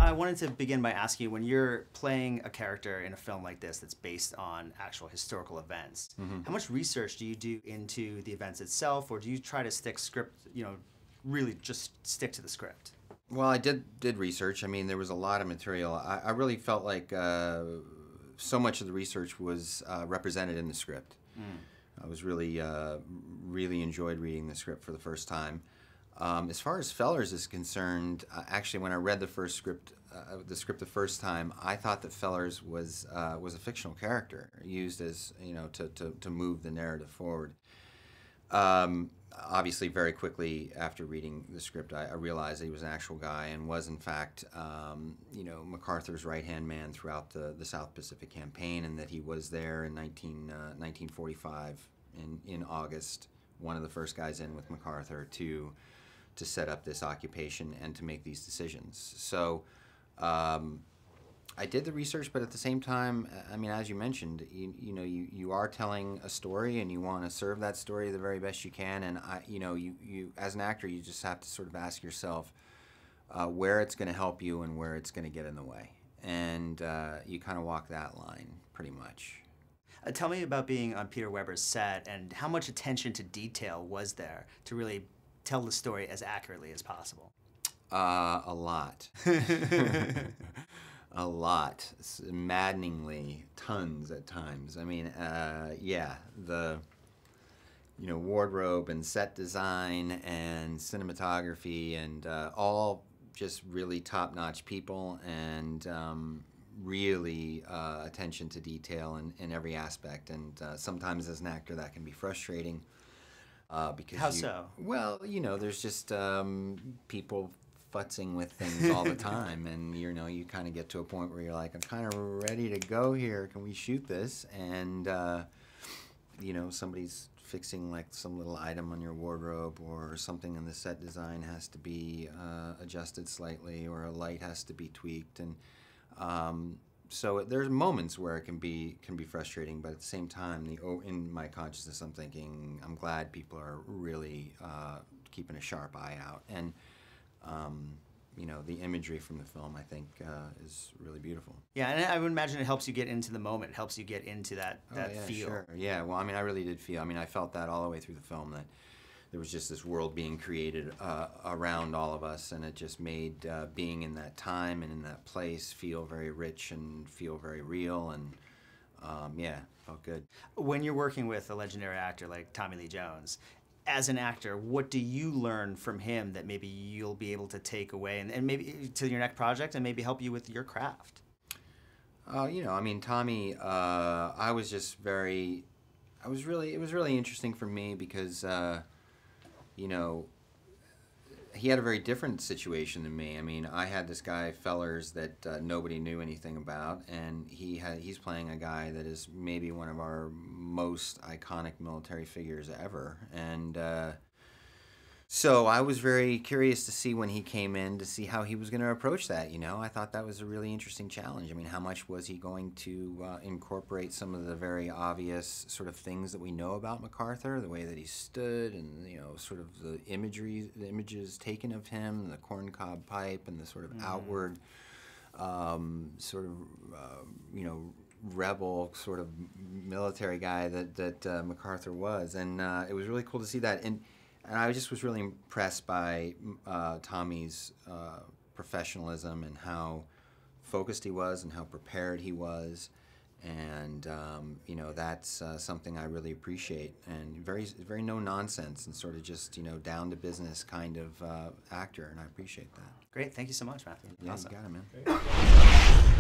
I wanted to begin by asking you, when you're playing a character in a film like this that's based on actual historical events, how much research do you do into the events itself, or do you try to stick script, really just stick to the script? Well, I did research. I mean, there was a lot of material. I really felt like so much of the research was represented in the script. I was really enjoyed reading the script for the first time. As far as Fellers is concerned, actually, when I read the script the first time, I thought that Fellers was a fictional character used as to move the narrative forward. Obviously, very quickly after reading the script, I realized that he was an actual guy and was, in fact, MacArthur's right-hand man throughout the South Pacific Campaign, and that he was there in 1945 in August, one of the first guys in with MacArthur to set up this occupation and to make these decisions. So I did the research, but at the same time, I mean, as you mentioned, you are telling a story, and you want to serve that story the very best you can. And you as an actor, you just have to sort of ask yourself where it's going to help you and where it's going to get in the way, and you kind of walk that line pretty much. Tell me about being on Peter Weber's set, and how much attention to detail was there to really tell the story as accurately as possible? A lot. A lot. It's maddeningly, tons at times. I mean, yeah, the wardrobe and set design and cinematography and all just really top-notch people, and really attention to detail in every aspect. And sometimes as an actor that can be frustrating. Because How so? Well, there's just people futzing with things all the time, and you kind of get to a point where you're like, I'm kind of ready to go here. Can we shoot this? And somebody's fixing like some little item on your wardrobe, or something in the set design has to be adjusted slightly, or a light has to be tweaked, and so there's moments where it can be frustrating, but at the same time, in my consciousness, I'm thinking, I'm glad people are really keeping a sharp eye out, and the imagery from the film, I think, is really beautiful. Yeah, and I would imagine it helps you get into the moment. It helps you get into that feel. Sure. Yeah, well, I mean, I really did feel. I mean, I felt that all the way through the film, that there was just this world being created around all of us, and it just made being in that time and in that place feel very rich and feel very real, and yeah, felt good. When you're working with a legendary actor like Tommy Lee Jones, as an actor, what do you learn from him that maybe you'll be able to take away and maybe to your next project and maybe help you with your craft? I mean, Tommy, it was really interesting for me because he had a very different situation than me. I mean, I had this guy, Fellers, that nobody knew anything about, and he's playing a guy that is maybe one of our most iconic military figures ever. And so I was very curious to see when he came in, to see how he was going to approach that. I thought that was a really interesting challenge. I mean, how much was he going to incorporate some of the very obvious sort of things that we know about MacArthur, the way that he stood, and sort of the images taken of him, the corncob pipe, and the sort of outward rebel sort of military guy that MacArthur was, and it was really cool to see that. And I just was really impressed by Tommy's professionalism, and how focused he was, and how prepared he was, and that's something I really appreciate, and very no nonsense, and sort of just down to business kind of actor, and I appreciate that. Great, thank you so much, Matthew. Yeah, awesome. You got it, man. Great.